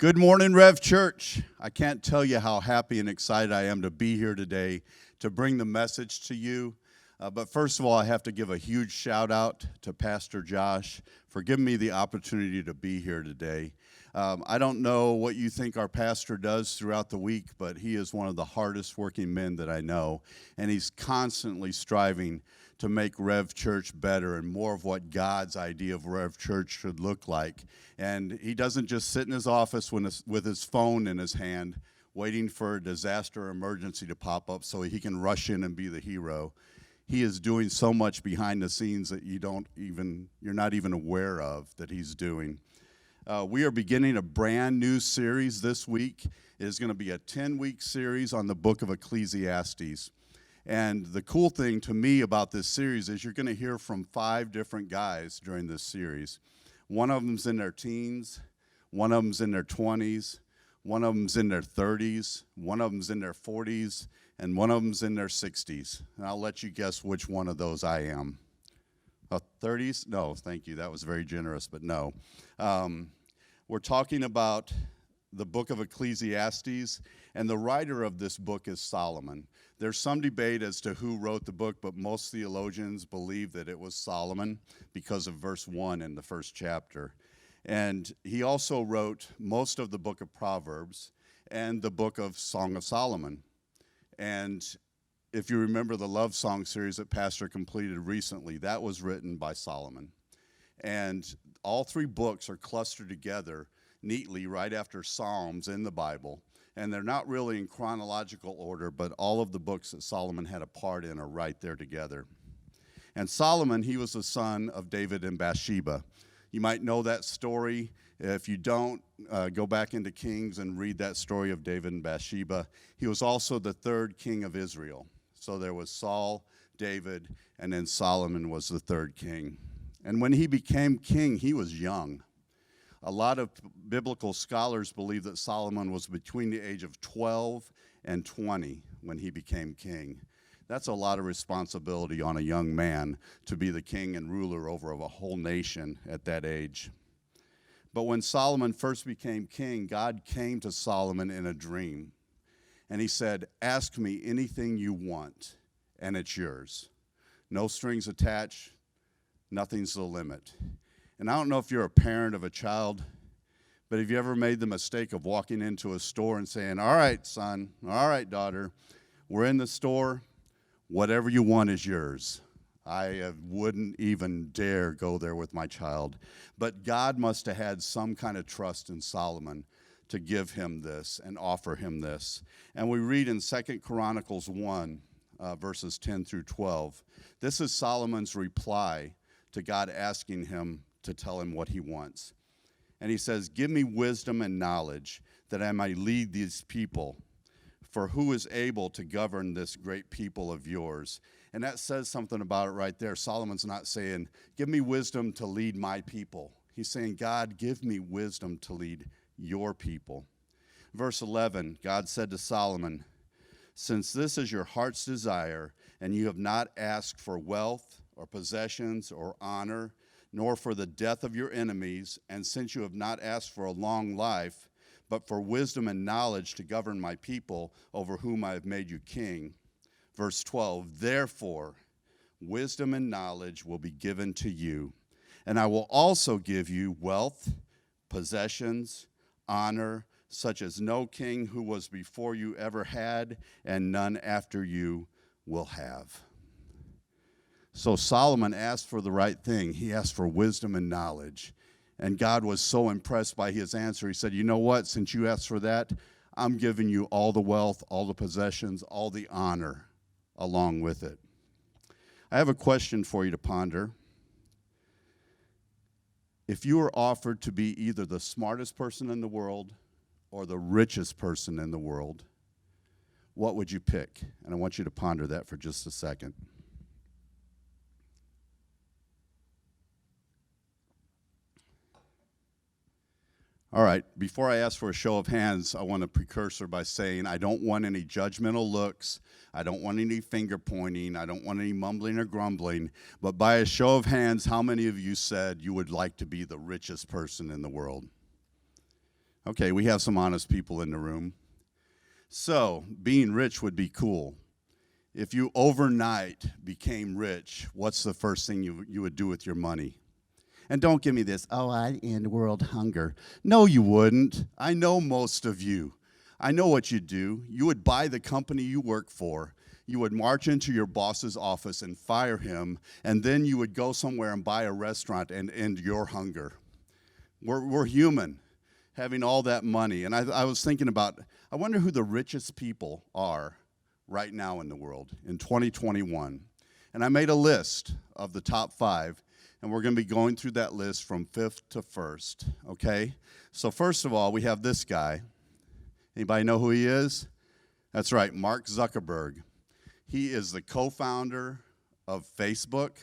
Good morning, Rev Church. I can't tell you how happy and excited I am to be here today to bring the message to you. But first of all, I have to give a huge shout out to Pastor Josh for giving me the opportunity to be here today. I don't know what you think our pastor does throughout the week, but he is one of the hardest working men that I know, and he's constantly striving to make Rev Church better and more of what God's idea of Rev Church should look like. And he doesn't just sit in his office with his phone in his hand, waiting for a disaster or emergency to pop up so he can rush in and be the hero. He is doing so much behind the scenes that you're not even aware of that he's doing. We are beginning a brand new series this week. It is going to be a 10-week series on the book of Ecclesiastes. And the cool thing to me about this series is you're going to hear from 5 different guys during this series. One of them's in their teens, one of them's in their 20s, one of them's in their 30s, one of them's in their 40s, and one of them's in their 60s. And I'll let you guess which one of those I am. 30s? No, thank you. That was very generous, but no. We're talking about the book of Ecclesiastes, and the writer of this book is Solomon. There's some debate as to who wrote the book, but most theologians believe that it was Solomon because of verse 1 in the first chapter. And he also wrote most of the book of Proverbs and the book of Song of Solomon. And if you remember the love song series that Pastor completed recently, that was written by Solomon. And all 3 books are clustered together neatly right after Psalms in the Bible. And they're not really in chronological order, but all of the books that Solomon had a part in are right there together. And Solomon, he was the son of David and Bathsheba. You might know that story. If you don't, go back into Kings and read that story of David and Bathsheba. He was also the 3rd king of Israel. So there was Saul, David, and then Solomon was the 3rd king. And when he became king, he was young. A lot of biblical scholars believe that Solomon was between the age of 12 and 20 when he became king. That's a lot of responsibility on a young man to be the king and ruler over a whole nation at that age. But when Solomon first became king, God came to Solomon in a dream. And he said, "Ask me anything you want, and it's yours. No strings attached, nothing's the limit." And I don't know if you're a parent of a child, but have you ever made the mistake of walking into a store and saying, "All right, son, all right, daughter, we're in the store. Whatever you want is yours." I wouldn't even dare go there with my child. But God must have had some kind of trust in Solomon to give him this and offer him this. And we read in 2 Chronicles 1, verses 10 through 12. This is Solomon's reply to God asking him to tell him what he wants. And he says, "Give me wisdom and knowledge that I might lead these people. For who is able to govern this great people of yours?" And that says something about it right there. Solomon's not saying, "Give me wisdom to lead my people." He's saying, "God, give me wisdom to lead your people." Verse 11, God said to Solomon, "Since this is your heart's desire, and you have not asked for wealth or possessions or honor, nor for the death of your enemies, and since you have not asked for a long life, but for wisdom and knowledge to govern my people over whom I have made you king." Verse 12, "Therefore, wisdom and knowledge will be given to you, and I will also give you wealth, possessions, honor, such as no king who was before you ever had, and none after you will have." So Solomon asked for the right thing. He asked for wisdom and knowledge. And God was so impressed by his answer. He said, "You know what? Since you asked for that, I'm giving you all the wealth, all the possessions, all the honor along with it." I have a question for you to ponder. If you were offered to be either the smartest person in the world or the richest person in the world, what would you pick? And I want you to ponder that for just a second. All right, before I ask for a show of hands, I want a precursor by saying I don't want any judgmental looks. I don't want any finger pointing. I don't want any mumbling or grumbling. But by a show of hands, how many of you said you would like to be the richest person in the world? Okay, we have some honest people in the room. So, being rich would be cool. If you overnight became rich, what's the first thing you would do with your money? And don't give me this, oh, I'd end world hunger. No, you wouldn't. I know most of you. I know what you'd do. You would buy the company you work for. You would march into your boss's office and fire him, and then you would go somewhere and buy a restaurant and end your hunger. We're human, having all that money. And I was thinking about, I wonder who the richest people are right now in the world in 2021. And I made a list of the top 5, and we're going to be going through that list from 5th to 1st, okay? So first of all, we have this guy. Anybody know who he is? That's right, Mark Zuckerberg. He is the co-founder of Facebook.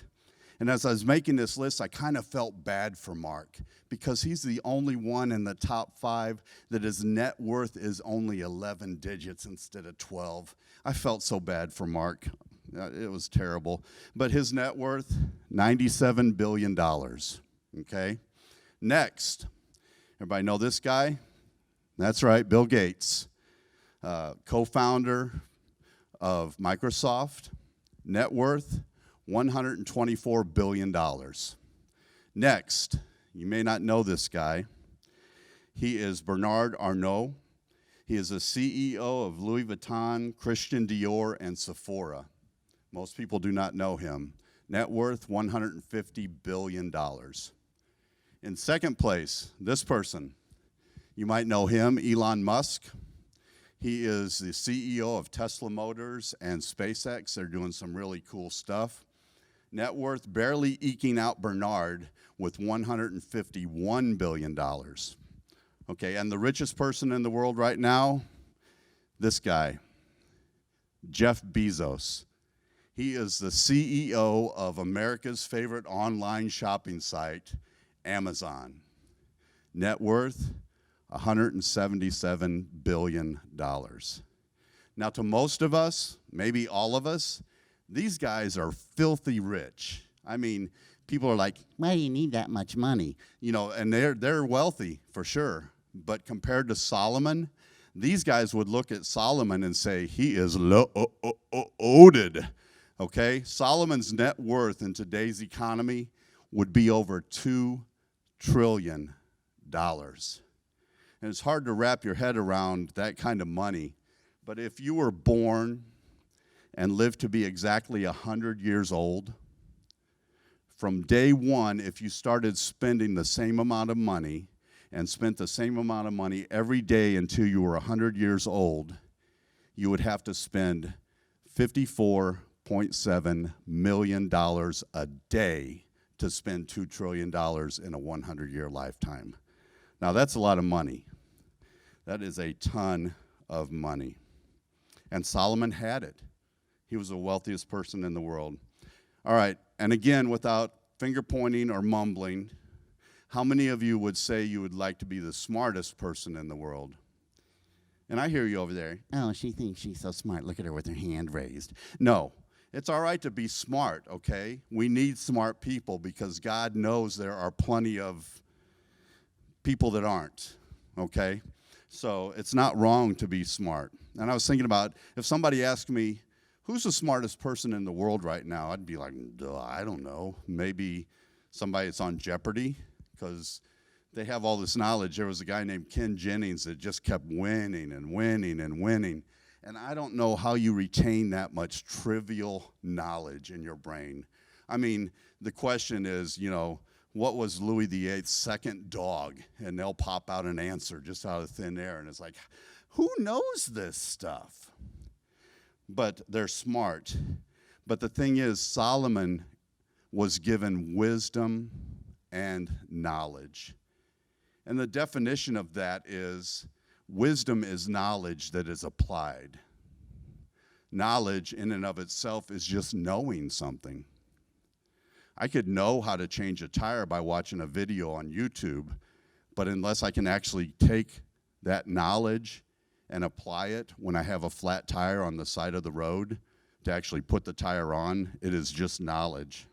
And as I was making this list, I kind of felt bad for Mark because he's the only one in the top 5 that his net worth is only 11 digits instead of 12. I felt so bad for Mark. It was terrible. But his net worth, $97 billion, okay? Next, everybody know this guy? That's right, Bill Gates, co-founder of Microsoft, net worth, $124 billion. Next, you may not know this guy. He is Bernard Arnault. He is the CEO of Louis Vuitton, Christian Dior, and Sephora. Most people do not know him. Net worth, $150 billion. In second place, this person. You might know him, Elon Musk. He is the CEO of Tesla Motors and SpaceX. They're doing some really cool stuff. Net worth barely eking out Bernard with $151 billion. Okay, and the richest person in the world right now, this guy, Jeff Bezos. He is the CEO of America's favorite online shopping site, Amazon. Net worth, $177 billion. Now, to most of us, maybe all of us, these guys are filthy rich. I mean, people are like, why do you need that much money? You know, and they're wealthy for sure. But compared to Solomon, these guys would look at Solomon and say, he is loaded. Okay? Solomon's net worth in today's economy would be over $2 trillion. And it's hard to wrap your head around that kind of money. But if you were born and lived to be exactly 100 years old, from day one, if you started spending the same amount of money and spent the same amount of money every day until you were 100 years old, you would have to spend $54.7 million a day to spend $2 trillion in a 100-year lifetime. Now, that's a lot of money. That is a ton of money. And Solomon had it. He was the wealthiest person in the world. All right, and again, without finger pointing or mumbling, how many of you would say you would like to be the smartest person in the world? And I hear you over there. Oh, she thinks she's so smart. Look at her with her hand raised. No, it's all right to be smart, okay? We need smart people because God knows there are plenty of people that aren't, okay? So it's not wrong to be smart. And I was thinking about if somebody asked me, who's the smartest person in the world right now? I'd be like, I don't know. Maybe somebody that's on Jeopardy because they have all this knowledge. There was a guy named Ken Jennings that just kept winning and winning and winning. And I don't know how you retain that much trivial knowledge in your brain. I mean, the question is, you know, what was Louis VIII's second dog? And they'll pop out an answer just out of thin air. And it's like, who knows this stuff? But they're smart. But the thing is, Solomon was given wisdom and knowledge. And the definition of that is, wisdom is knowledge that is applied. Knowledge in and of itself is just knowing something. I could know how to change a tire by watching a video on YouTube, but unless I can actually take that knowledge and apply it when I have a flat tire on the side of the road to actually put the tire on, it is just knowledge.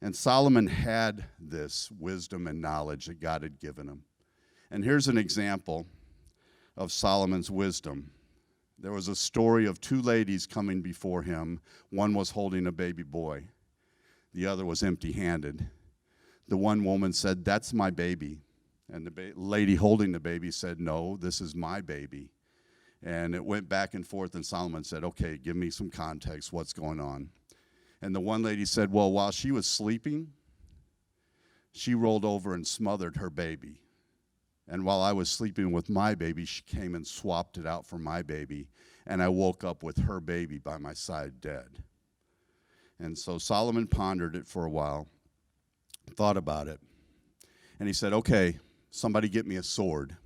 And Solomon had this wisdom and knowledge that God had given him. And here's an example of Solomon's wisdom. There was a story of two ladies coming before him. One was holding a baby boy. The other was empty-handed. The one woman said, "That's my baby." And the lady holding the baby said, "No, this is my baby." And it went back and forth, and Solomon said, "Okay, give me some context. What's going on?" And the one lady said, "Well, while she was sleeping, she rolled over and smothered her baby. And while I was sleeping with my baby, she came and swapped it out for my baby. And I woke up with her baby by my side dead." And so Solomon pondered it for a while, thought about it. And he said, "Okay, somebody get me a sword."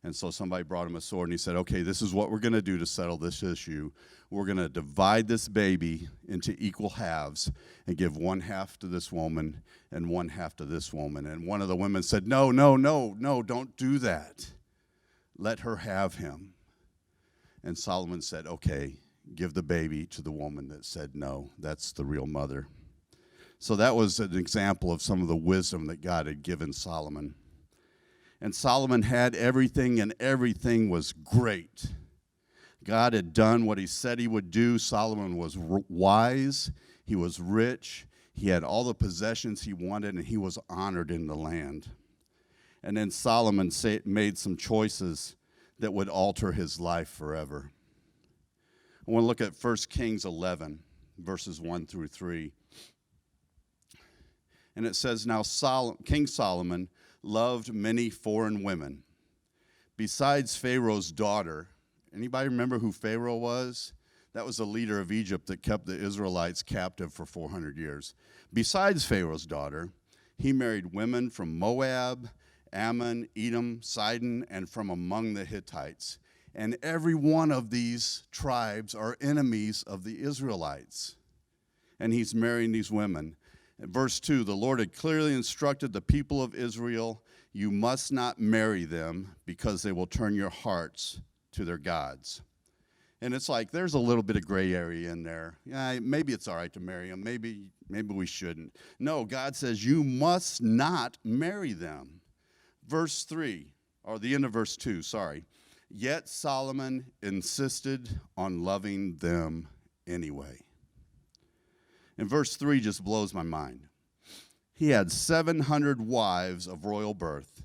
And so somebody brought him a sword, and he said, "Okay, this is what we're going to do to settle this issue. We're going to divide this baby into equal halves and give one half to this woman and one half to this woman." And one of the women said, "No, don't do that. Let her have him." And Solomon said, "Okay, give the baby to the woman that said no. That's the real mother." So that was an example of some of the wisdom that God had given Solomon. And Solomon had everything, and everything was great. God had done what he said he would do. Solomon was wise. He was rich. He had all the possessions he wanted, and he was honored in the land. And then Solomon made some choices that would alter his life forever. I want to look at 1 Kings 11, verses 1 through 3. And it says, "Now King Solomon loved many foreign women, besides Pharaoh's daughter." Anybody remember who Pharaoh was? That was the leader of Egypt that kept the Israelites captive for 400 years. Besides Pharaoh's daughter, he married women from Moab, Ammon, Edom, Sidon, and from among the Hittites. And every one of these tribes are enemies of the Israelites. And he's marrying these women. In verse 2, "The Lord had clearly instructed the people of Israel, 'You must not marry them, because they will turn your hearts to their gods.'" And it's like there's a little bit of gray area in there. Yeah, maybe it's all right to marry them. Maybe we shouldn't. No, God says you must not marry them. Verse 3, or the end of verse 2, sorry. "Yet Solomon insisted on loving them anyway." And verse 3 just blows my mind. "He had 700 wives of royal birth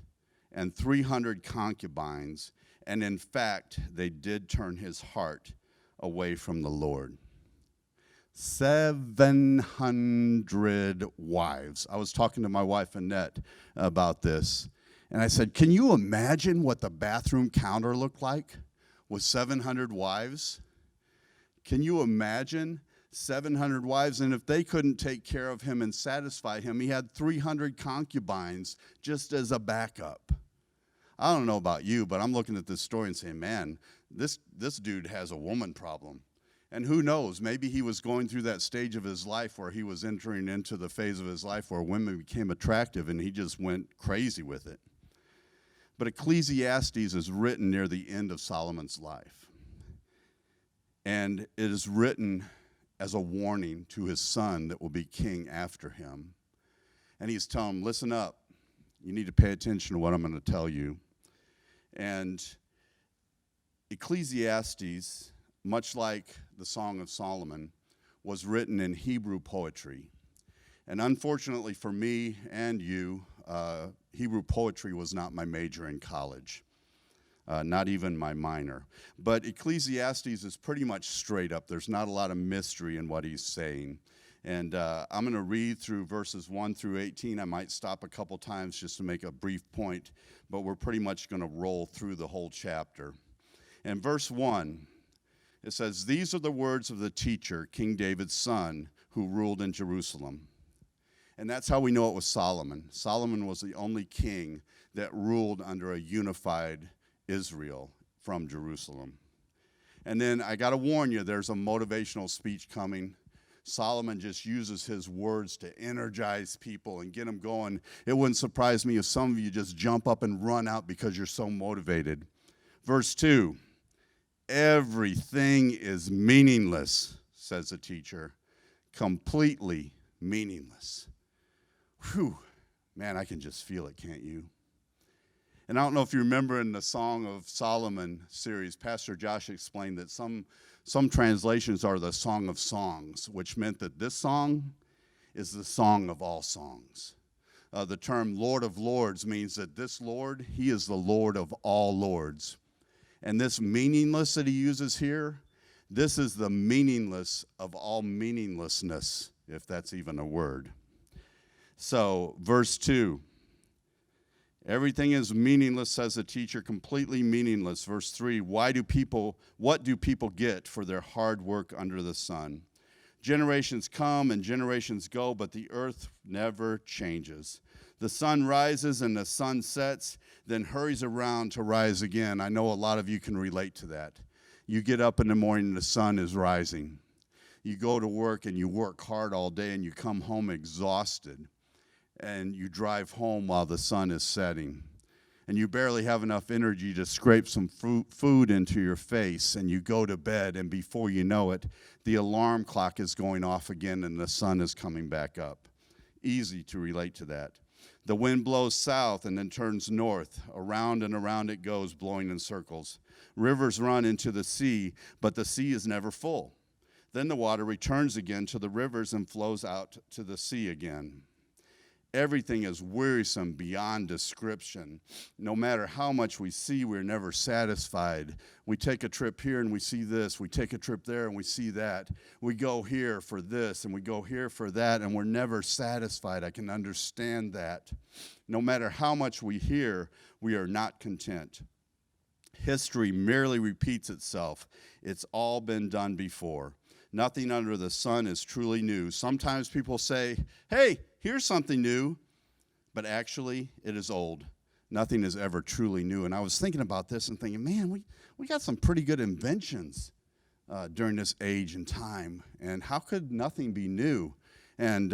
and 300 concubines, and in fact, they did turn his heart away from the Lord." 700 wives. I was talking to my wife, Annette, about this, and I said, "Can you imagine what the bathroom counter looked like with 700 wives? Can you imagine 700 wives? And if they couldn't take care of him and satisfy him, he had 300 concubines just as a backup." I don't know about you, but I'm looking at this story and saying, man, this dude has a woman problem. And who knows, maybe he was going through that stage of his life where he was entering into the phase of his life where women became attractive, and he just went crazy with it. But Ecclesiastes is written near the end of Solomon's life. And it is written as a warning to his son that will be king after him. And he's telling him, listen up. You need to pay attention to what I'm going to tell you. And Ecclesiastes, much like the Song of Solomon, was written in Hebrew poetry. And unfortunately for me and you, Hebrew poetry was not my major in college. Not even my minor. But Ecclesiastes is pretty much straight up. There's not a lot of mystery in what he's saying. And I'm going to read through verses 1 through 18. I might stop a couple times just to make a brief point, but we're pretty much going to roll through the whole chapter. In verse 1, it says, "These are the words of the teacher, King David's son, who ruled in Jerusalem." And that's how we know it was Solomon. Solomon was the only king that ruled under a unified Israel from Jerusalem. And then I got to warn you, there's a motivational speech coming. Solomon just uses his words to energize people and get them going. It wouldn't surprise me if some of you just jump up and run out because you're so motivated. Verse 2, "Everything is meaningless," says the teacher. Completely meaningless. Whew, man, I can just feel it, can't you? And I don't know if you remember in the Song of Solomon series, Pastor Josh explained that some translations are the Song of Songs, which meant that this song is the song of all songs. The term Lord of Lords means that this Lord, he is the Lord of all lords. And this meaningless that he uses here, this is the meaningless of all meaninglessness, if that's even a word. So, verse 2. Everything is meaningless, says the teacher, completely meaningless. Verse 3, what do people get for their hard work under the sun? Generations come and generations go, but the earth never changes. The sun rises and the sun sets, then hurries around to rise again. I know a lot of you can relate to that. You get up in the morning and the sun is rising. You go to work and you work hard all day and you come home exhausted. And you drive home while the sun is setting. And you barely have enough energy to scrape some food into your face, and you go to bed, and before you know it, the alarm clock is going off again and the sun is coming back up. Easy to relate to that. The wind blows south and then turns north. Around and around it goes, blowing in circles. Rivers run into the sea, but the sea is never full. Then the water returns again to the rivers and flows out to the sea again. Everything is wearisome beyond description. No matter how much we see, we're never satisfied. We take a trip here and we see this. We take a trip there and we see that. We go here for this and we go here for that, and we're never satisfied. I can understand that. No matter how much we hear, we are not content. History merely repeats itself. It's all been done before. Nothing under the sun is truly new. Sometimes people say, hey, here's something new, but actually it is old. Nothing is ever truly new. And I was thinking about this and thinking, man, we got some pretty good inventions during this age and time. And how could nothing be new? And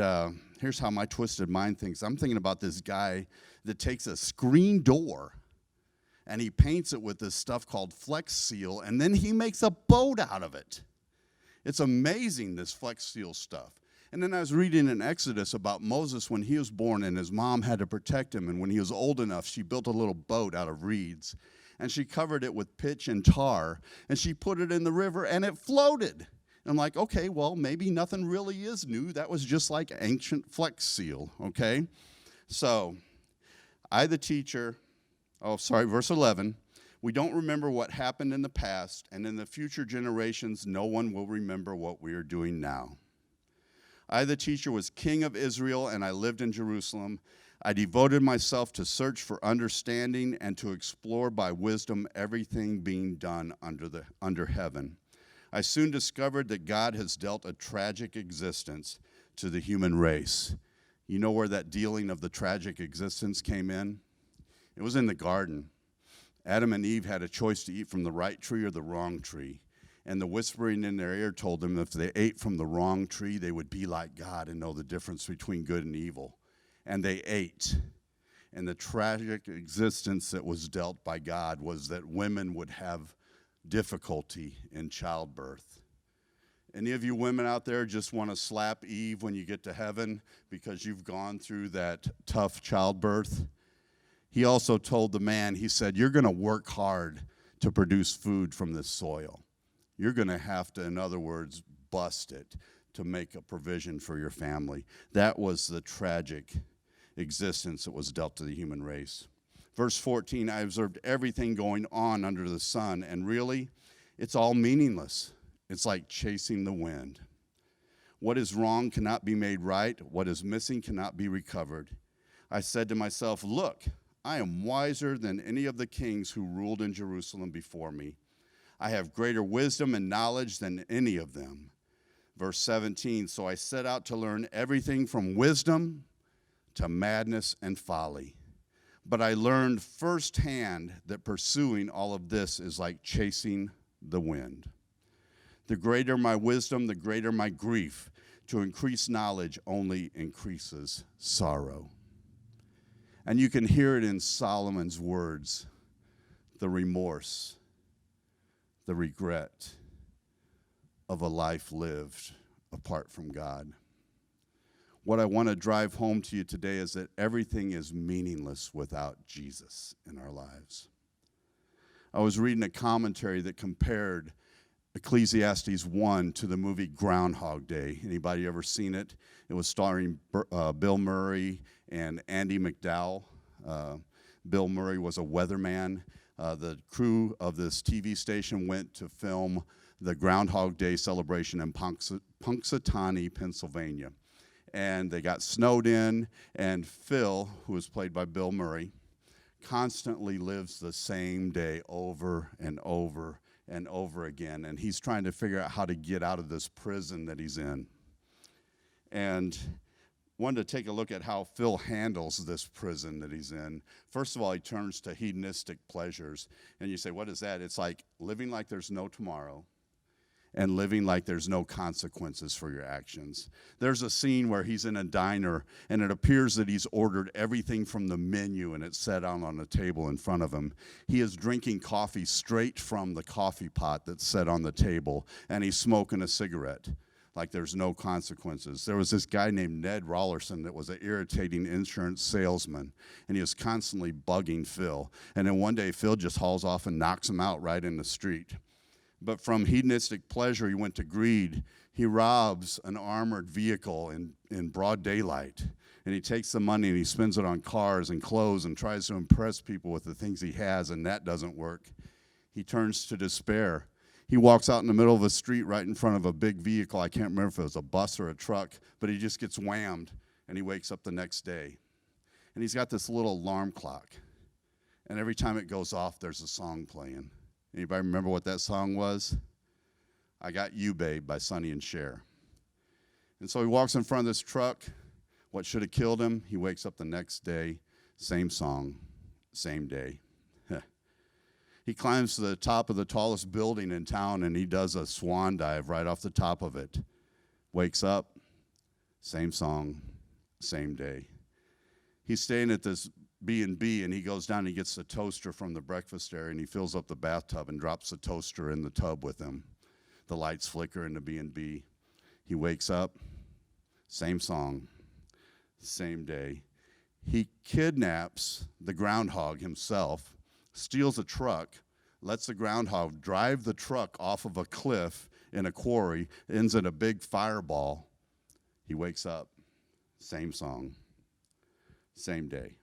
here's how my twisted mind thinks. I'm thinking about this guy that takes a screen door and he paints it with this stuff called Flex Seal, and then he makes a boat out of it. It's amazing, this Flex Seal stuff. And then I was reading in Exodus about Moses when he was born and his mom had to protect him. And when he was old enough, she built a little boat out of reeds. And she covered it with pitch and tar. And she put it in the river and it floated. And I'm like, okay, well, maybe nothing really is new. That was just like ancient Flex Seal, okay? So, the teacher, verse 11. We don't remember what happened in the past, and in the future generations, no one will remember what we are doing now. I, the teacher, was king of Israel, and I lived in Jerusalem. I devoted myself to search for understanding and to explore by wisdom everything being done under heaven. I soon discovered that God has dealt a tragic existence to the human race. You know where that dealing of the tragic existence came in? It was in the garden. Adam and Eve had a choice to eat from the right tree or the wrong tree. And the whispering in their ear told them if they ate from the wrong tree, they would be like God and know the difference between good and evil. And they ate. And the tragic existence that was dealt by God was that women would have difficulty in childbirth. Any of you women out there just want to slap Eve when you get to heaven because you've gone through that tough childbirth? He also told the man, he said, you're going to work hard to produce food from this soil. You're going to have to, in other words, bust it to make a provision for your family. That was the tragic existence that was dealt to the human race. Verse 14, I observed everything going on under the sun, and really, it's all meaningless. It's like chasing the wind. What is wrong cannot be made right. What is missing cannot be recovered. I said to myself, look, I am wiser than any of the kings who ruled in Jerusalem before me. I have greater wisdom and knowledge than any of them. Verse 17, so I set out to learn everything from wisdom to madness and folly. But I learned firsthand that pursuing all of this is like chasing the wind. The greater my wisdom, the greater my grief. To increase knowledge only increases sorrow. And you can hear it in Solomon's words, the remorse, the regret of a life lived apart from God. what I want to drive home to you today is that everything is meaningless without Jesus in our lives. I was reading a commentary that compared Ecclesiastes 1 to the movie Groundhog Day. Anybody ever seen it? It was starring Bill Murray and Andy McDowell. Bill Murray was a weatherman. The crew of this TV station went to film the Groundhog Day celebration in Punxsutawney, Pennsylvania. And they got snowed in, and Phil, who was played by Bill Murray, constantly lives the same day over and over and over again. And he's trying to figure out how to get out of this prison that he's in. And wanted to take a look at how Phil handles this prison that he's in. First of all, he turns to hedonistic pleasures. And you say, what is that? It's like living like there's no tomorrow and living like there's no consequences for your actions. There's a scene where he's in a diner, and it appears that he's ordered everything from the menu, and it's set out on a table in front of him. He is drinking coffee straight from the coffee pot that's set on the table, and he's smoking a cigarette like there's no consequences. There was this guy named Ned Rollerson that was an irritating insurance salesman, and he was constantly bugging Phil. And then one day, Phil just hauls off and knocks him out right in the street. But from hedonistic pleasure, he went to greed. He robs an armored vehicle in broad daylight. And he takes the money and he spends it on cars and clothes and tries to impress people with the things he has, and that doesn't work. He turns to despair. He walks out in the middle of a street right in front of a big vehicle. I can't remember if it was a bus or a truck, but he just gets whammed, and he wakes up the next day. And he's got this little alarm clock. And every time it goes off, there's a song playing. Anybody remember what that song was? I Got You, Babe by Sonny and Cher. And so he walks in front of this truck. What should have killed him? He wakes up the next day, same song, same day. He climbs to the top of the tallest building in town, and he does a swan dive right off the top of it. Wakes up, same song, same day. He's staying at this B&B, and he goes down and he gets the toaster from the breakfast area, and he fills up the bathtub and drops the toaster in the tub with him. The lights flicker in the B&B. He wakes up, same song, same day. He kidnaps the groundhog himself, steals a truck, lets the groundhog drive the truck off of a cliff in a quarry, ends in a big fireball. He wakes up, same song, same day.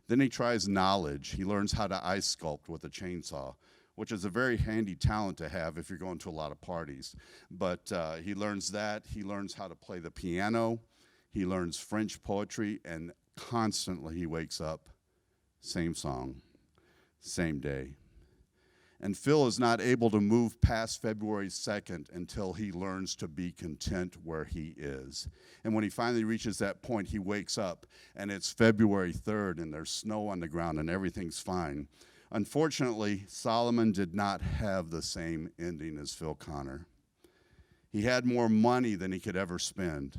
Then he tries knowledge. He learns how to ice sculpt with a chainsaw, which is a very handy talent to have if you're going to a lot of parties. But he learns that. He learns how to play the piano. He learns French poetry, and constantly he wakes up, same song, same day. And Phil is not able to move past February 2nd until he learns to be content where he is. And when he finally reaches that point, he wakes up, and it's February 3rd, and there's snow on the ground, and everything's fine. Unfortunately, Solomon did not have the same ending as Phil Connor. He had more money than he could ever spend,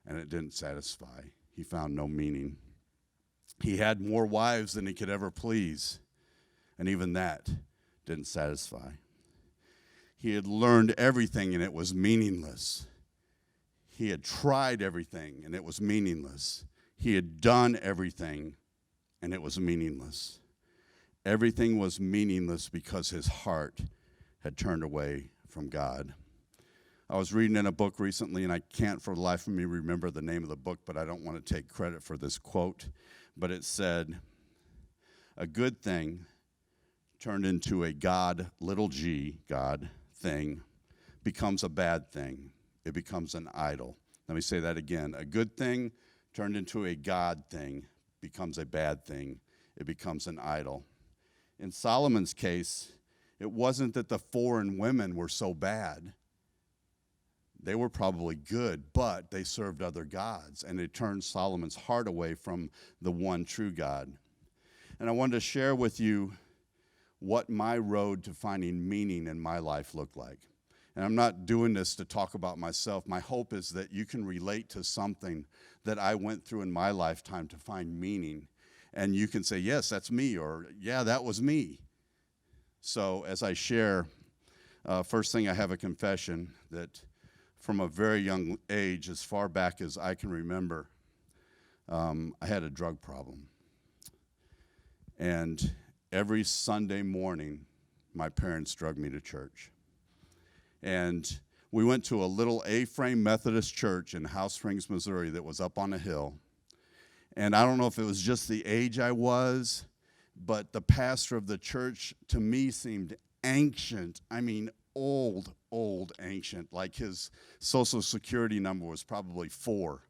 and it didn't satisfy. He found no meaning. He had more wives than he could ever please, and even that didn't satisfy. He had learned everything, and it was meaningless. He had tried everything, and it was meaningless. He had done everything, and it was meaningless. Everything was meaningless because his heart had turned away from God. I was reading in a book recently, and I can't for the life of me remember the name of the book, but I don't want to take credit for this quote. But it said, "A good thing turned into a God, little g, God, thing, becomes a bad thing. It becomes an idol." Let me say that again. A good thing turned into a God thing becomes a bad thing. It becomes an idol. In Solomon's case, it wasn't that the foreign women were so bad. They were probably good, but they served other gods, and it turned Solomon's heart away from the one true God. And I wanted to share with you what my road to finding meaning in my life looked like. And I'm not doing this to talk about myself. My hope is that you can relate to something that I went through in my lifetime to find meaning. And you can say, yes, that's me, or yeah, that was me. So as I share, first thing, I have a confession that from a very young age, as far back as I can remember, I had a drug problem. And every Sunday morning, my parents drug me to church. And we went to a little A-frame Methodist church in House Springs, Missouri that was up on a hill. And I don't know if it was just the age I was, but the pastor of the church to me seemed ancient. I mean, old ancient. Like his social security number was probably 4.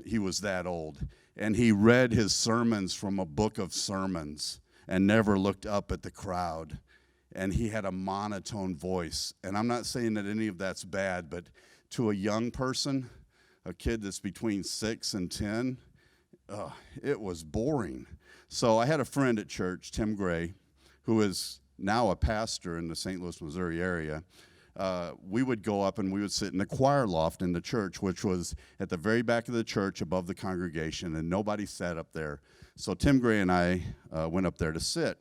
He was that old. And he read his sermons from a book of sermons and never looked up at the crowd. And he had a monotone voice. And I'm not saying that any of that's bad, but to a young person, a kid that's between 6 and 10, it was boring. So I had a friend at church, Tim Gray, who is now a pastor in the St. Louis, Missouri area. We would go up and we would sit in the choir loft in the church, which was at the very back of the church above the congregation, and nobody sat up there. So Tim Gray and I went up there to sit.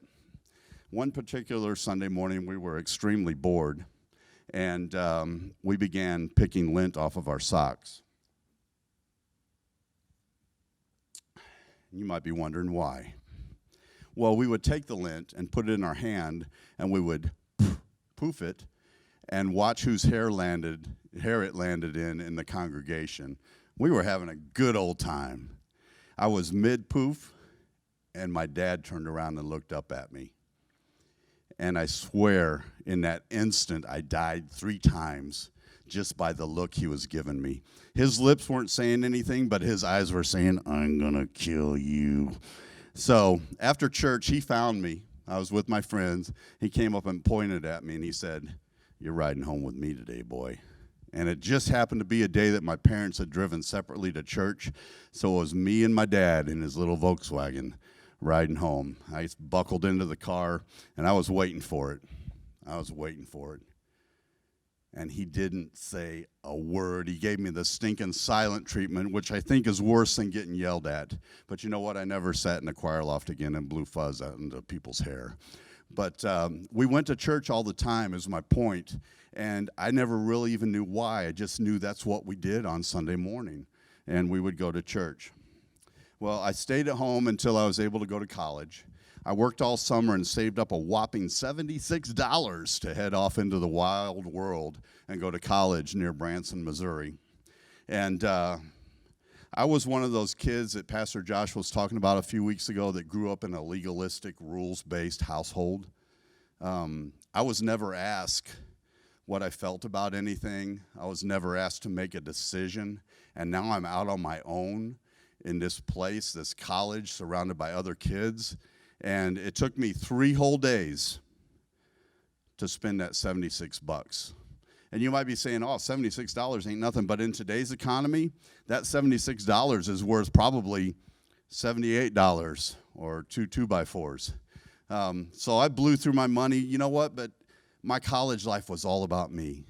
One particular Sunday morning, we were extremely bored, and we began picking lint off of our socks. You might be wondering why. Well, we would take the lint and put it in our hand, and we would poof it and watch whose hair it landed in the congregation. We were having a good old time. I was mid-poof, and my dad turned around and looked up at me. And I swear, in that instant, I died 3 times just by the look he was giving me. His lips weren't saying anything, but his eyes were saying, "I'm gonna kill you." So after church, he found me. I was with my friends. He came up and pointed at me, and he said, "You're riding home with me today, boy." And it just happened to be a day that my parents had driven separately to church, so it was me and my dad in his little Volkswagen riding home. I buckled into the car, and I was waiting for it. And he didn't say a word. He gave me the stinking silent treatment, which I think is worse than getting yelled at. But you know what? I never sat in the choir loft again and blew fuzz out into people's hair. But we went to church all the time, is my point. And I never really even knew why. I just knew that's what we did on Sunday morning. And we would go to church. Well, I stayed at home until I was able to go to college. I worked all summer and saved up a whopping $76 to head off into the wild world and go to college near Branson, Missouri. And I was one of those kids that Pastor Josh was talking about a few weeks ago that grew up in a legalistic, rules-based household. I was never asked what I felt about anything. I was never asked to make a decision. And now I'm out on my own in this place, this college, surrounded by other kids. And it took me 3 whole days to spend that $76. And you might be saying, oh, $76 ain't nothing. But in today's economy, that $76 is worth probably $78 or 2 2x4s. So I blew through my money. You know what? But my college life was all about me.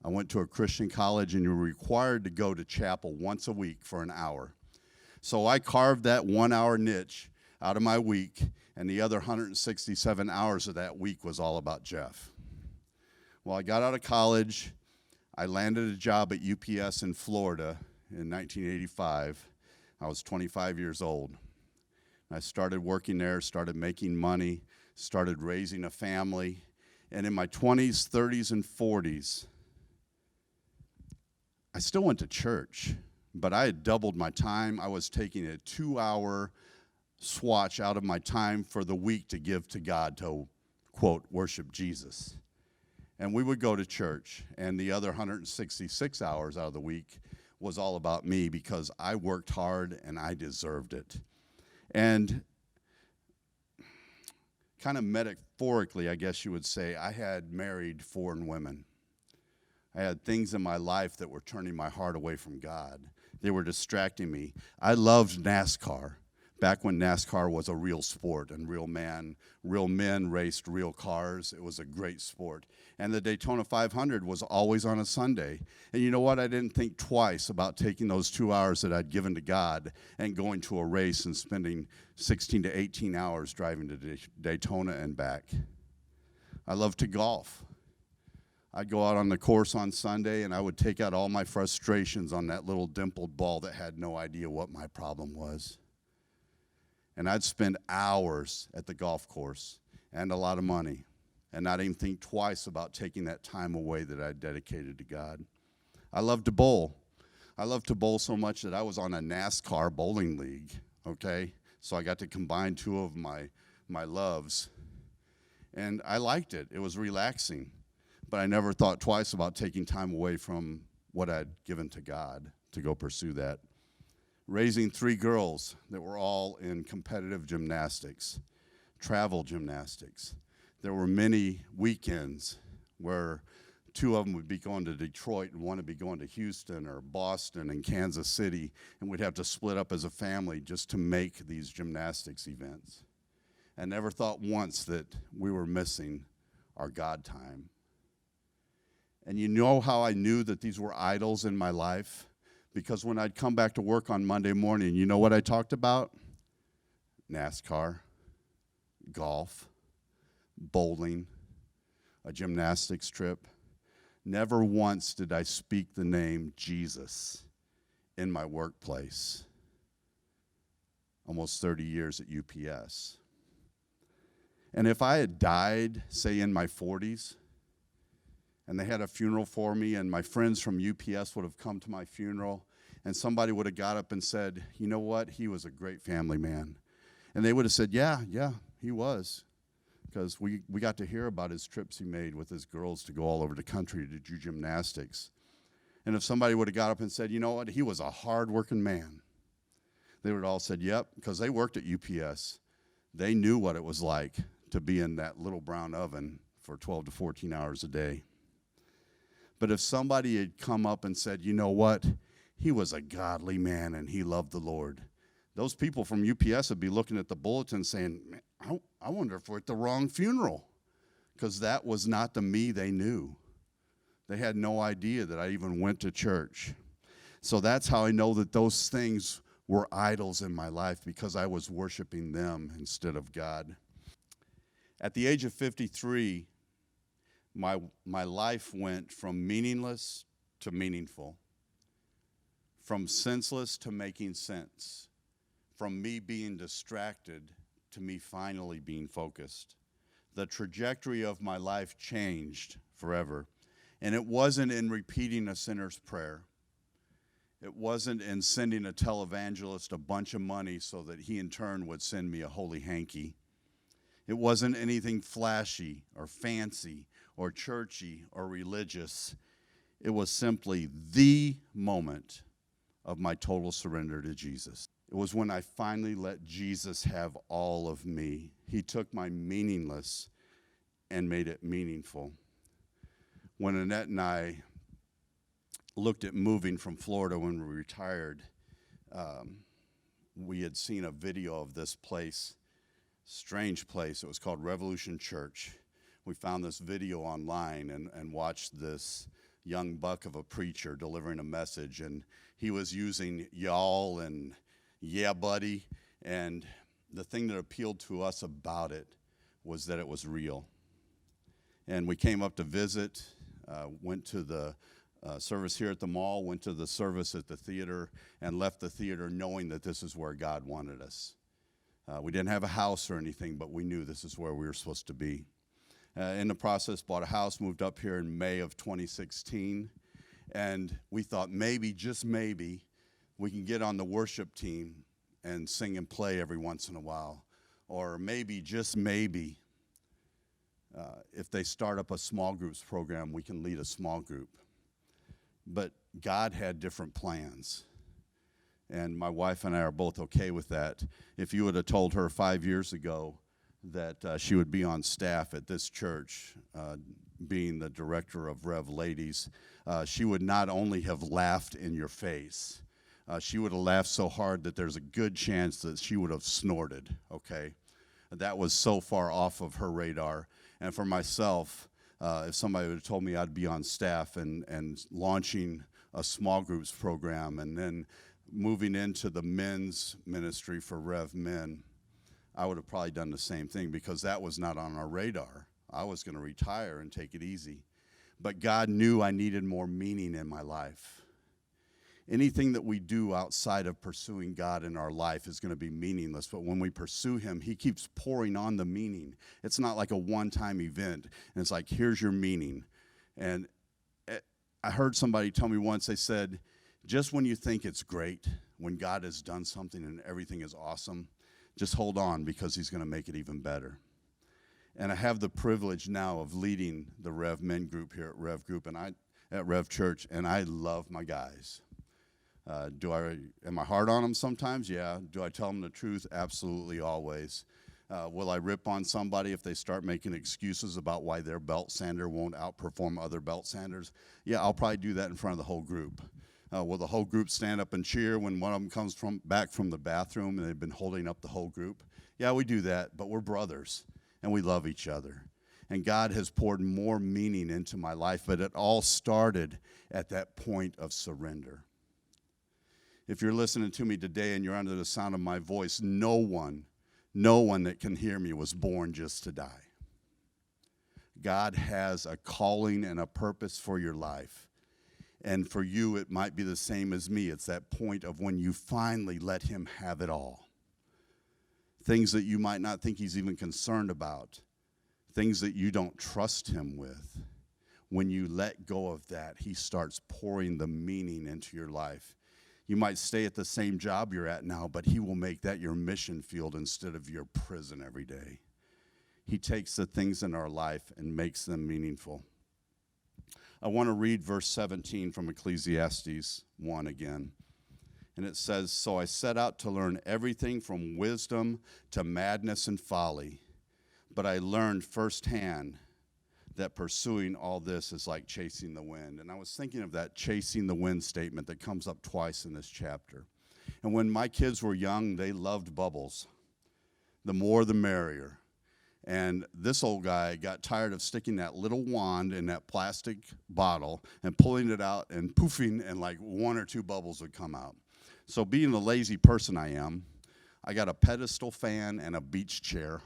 I went to a Christian college, and you were required to go to chapel once a week for an hour. So I carved that 1-hour niche out of my week, and the other 167 hours of that week was all about Jeff. Well, I got out of college. I landed a job at UPS in Florida in 1985. I was 25 years old. I started working there, started making money, started raising a family. And in my 20s, 30s, and 40s, I still went to church, but I had doubled my time. I was taking a 2-hour swatch out of my time for the week to give to God to, quote, worship Jesus. And we would go to church, and the other 166 hours out of the week was all about me because I worked hard and I deserved it. And kind of metaphorically, I guess you would say, I had married foreign women. I had things in my life that were turning my heart away from God. They were distracting me. I loved NASCAR. Back when NASCAR was a real sport and real men raced real cars. It was a great sport. And the Daytona 500 was always on a Sunday. And you know what? I didn't think twice about taking those 2 hours that I'd given to God and going to a race and spending 16 to 18 hours driving to Daytona and back. I love to golf. I'd go out on the course on Sunday, and I would take out all my frustrations on that little dimpled ball that had no idea what my problem was. And I'd spend hours at the golf course and a lot of money and not even think twice about taking that time away that I'd dedicated to God. I love to bowl. I love to bowl so much that I was on a NASCAR bowling league, okay? So I got to combine two of my loves. And I liked it. It was relaxing. But I never thought twice about taking time away from what I'd given to God to go pursue that. Raising 3 girls that were all in competitive gymnastics, travel gymnastics. There were many weekends where 2 of them would be going to Detroit and 1 would be going to Houston or Boston and Kansas City, and we'd have to split up as a family just to make these gymnastics events. I never thought once that we were missing our God time. And you know how I knew that these were idols in my life? Because when I'd come back to work on Monday morning, you know what I talked about? NASCAR, golf, bowling, a gymnastics trip. Never once did I speak the name Jesus in my workplace. Almost 30 years at UPS. And if I had died, say in my 40s, and they had a funeral for me, and my friends from UPS would have come to my funeral, and somebody would have got up and said, you know what, he was a great family man. And they would have said, yeah, he was. Because we got to hear about his trips he made with his girls to go all over the country to do gymnastics. And if somebody would have got up and said, you know what, he was a hard-working man, they would have all said, yep, because they worked at UPS. They knew what it was like to be in that little brown oven for 12 to 14 hours a day. But if somebody had come up and said, you know what, he was a godly man and he loved the Lord, those people from UPS would be looking at the bulletin saying, I wonder if we're at the wrong funeral, because that was not the me they knew. They had no idea that I even went to church. So that's how I know that those things were idols in my life, because I was worshiping them instead of God. At the age of 53, my life went from meaningless to meaningful, from senseless to making sense, from me being distracted to me finally being focused. The trajectory of my life changed forever, and it wasn't in repeating a sinner's prayer. It wasn't in sending a televangelist a bunch of money so that he in turn would send me a holy hanky. It wasn't anything flashy or fancy or churchy or religious. It was simply the moment of my total surrender to Jesus. It was when I finally let Jesus have all of me. He took my meaningless and made it meaningful. When Annette and I looked at moving from Florida when we retired, we had seen a video of this place, strange place. It was called Revolution Church. We found this video online and watched this young buck of a preacher delivering a message, and he was using y'all and yeah, buddy, and the thing that appealed to us about it was that it was real. And we came up to visit, went to the service here at the mall, went to the service at the theater, and left the theater knowing that this is where God wanted us. We didn't have a house or anything, but we knew this is where we were supposed to be. In the process, bought a house, moved up here in May of 2016, and we thought maybe, just maybe, we can get on the worship team and sing and play every once in a while. Or maybe, just maybe, if they start up a small groups program, we can lead a small group. But God had different plans. And my wife and I are both okay with that. If you would have told her 5 years ago that she would be on staff at this church, being the director of Rev Ladies, she would not only have laughed in your face, she would have laughed so hard that there's a good chance that she would have snorted, okay? That was so far off of her radar. And for myself, if somebody would have told me I'd be on staff and launching a small groups program and then moving into the men's ministry for Rev Men, I would have probably done the same thing, because that was not on our radar. I was going to retire and take it easy. But God knew I needed more meaning in my life. Anything that we do outside of pursuing God in our life is going to be meaningless. But when we pursue him, he keeps pouring on the meaning. It's not like a one-time event. And it's like, here's your meaning. And I heard somebody tell me once, they said, just when you think it's great, when God has done something and everything is awesome, just hold on because he's going to make it even better. And I have the privilege now of leading the Rev Men group here at Rev Group and at Rev Church, and I love my guys. Am I hard on them sometimes? Yeah. Do I tell them the truth? Absolutely, always. Will I rip on somebody if they start making excuses about why their belt sander won't outperform other belt sanders? Yeah, I'll probably do that in front of the whole group. Will the whole group stand up and cheer when one of them comes back from the bathroom and they've been holding up the whole group? Yeah, we do that, but we're brothers, and we love each other. And God has poured more meaning into my life, but it all started at that point of surrender. If you're listening to me today and you're under the sound of my voice, no one that can hear me was born just to die. God has a calling and a purpose for your life. And for you, it might be the same as me. It's that point of when you finally let him have it all. Things that you might not think he's even concerned about. Things that you don't trust him with. When you let go of that, he starts pouring the meaning into your life. You might stay at the same job you're at now, but he will make that your mission field instead of your prison every day. He takes the things in our life and makes them meaningful. I want to read verse 17 from Ecclesiastes 1 again. And it says, "So I set out to learn everything from wisdom to madness and folly, but I learned firsthand that pursuing all this is like chasing the wind." And I was thinking of that chasing the wind statement that comes up twice in this chapter. And when my kids were young, they loved bubbles. The more the merrier. And this old guy got tired of sticking that little wand in that plastic bottle and pulling it out and poofing, and like one or two bubbles would come out. So being the lazy person I am, I got a pedestal fan and a beach chair,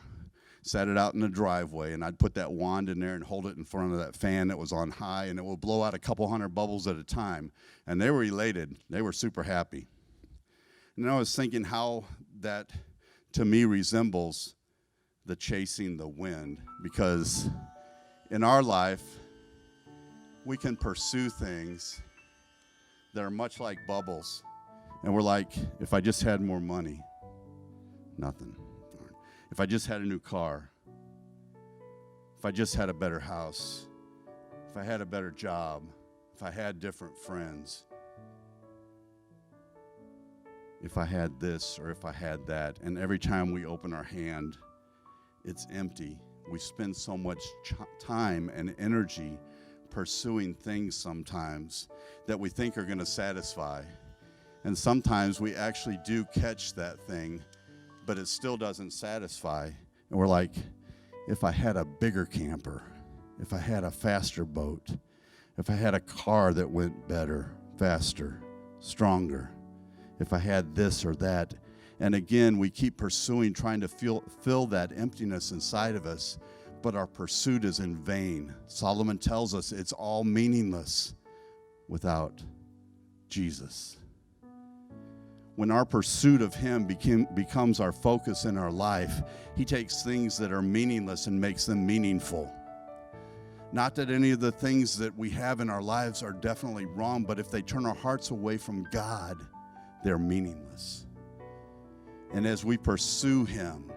set it out in the driveway, and I'd put that wand in there and hold it in front of that fan that was on high, and it would blow out a couple hundred bubbles at a time. And they were elated. They were super happy. And I was thinking how that, to me, resembles the chasing the wind, because in our life, we can pursue things that are much like bubbles. And we're like, if I just had more money, nothing. If I just had a new car, if I just had a better house, if I had a better job, if I had different friends, if I had this or if I had that. And every time we open our hand, it's empty. We spend so much time and energy pursuing things sometimes that we think are going to satisfy. And sometimes we actually do catch that thing, but it still doesn't satisfy. And we're like, if I had a bigger camper, if I had a faster boat, if I had a car that went better, faster, stronger, if I had this or that. And again, we keep pursuing, trying to fill that emptiness inside of us, but our pursuit is in vain. Solomon tells us it's all meaningless without Jesus. When our pursuit of him becomes our focus in our life, he takes things that are meaningless and makes them meaningful. Not that any of the things that we have in our lives are definitely wrong, but if they turn our hearts away from God, they're meaningless. And as we pursue him,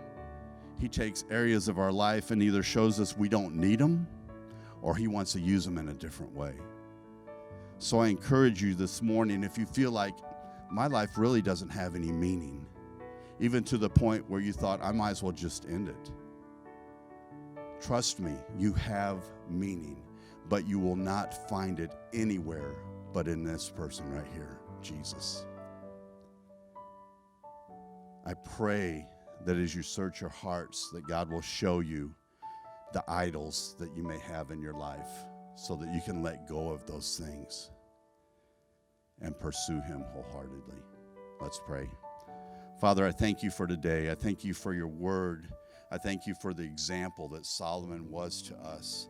he takes areas of our life and either shows us we don't need them or he wants to use them in a different way. So I encourage you this morning, if you feel like my life really doesn't have any meaning, even to the point where you thought I might as well just end it. Trust me, you have meaning, but you will not find it anywhere but in this person right here, Jesus. I pray that as you search your hearts, that God will show you the idols that you may have in your life so that you can let go of those things and pursue him wholeheartedly. Let's pray. Father, I thank you for today. I thank you for your word. I thank you for the example that Solomon was to us,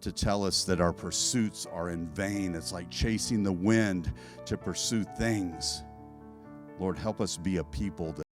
to tell us that our pursuits are in vain. It's like chasing the wind to pursue things. Lord, help us be a people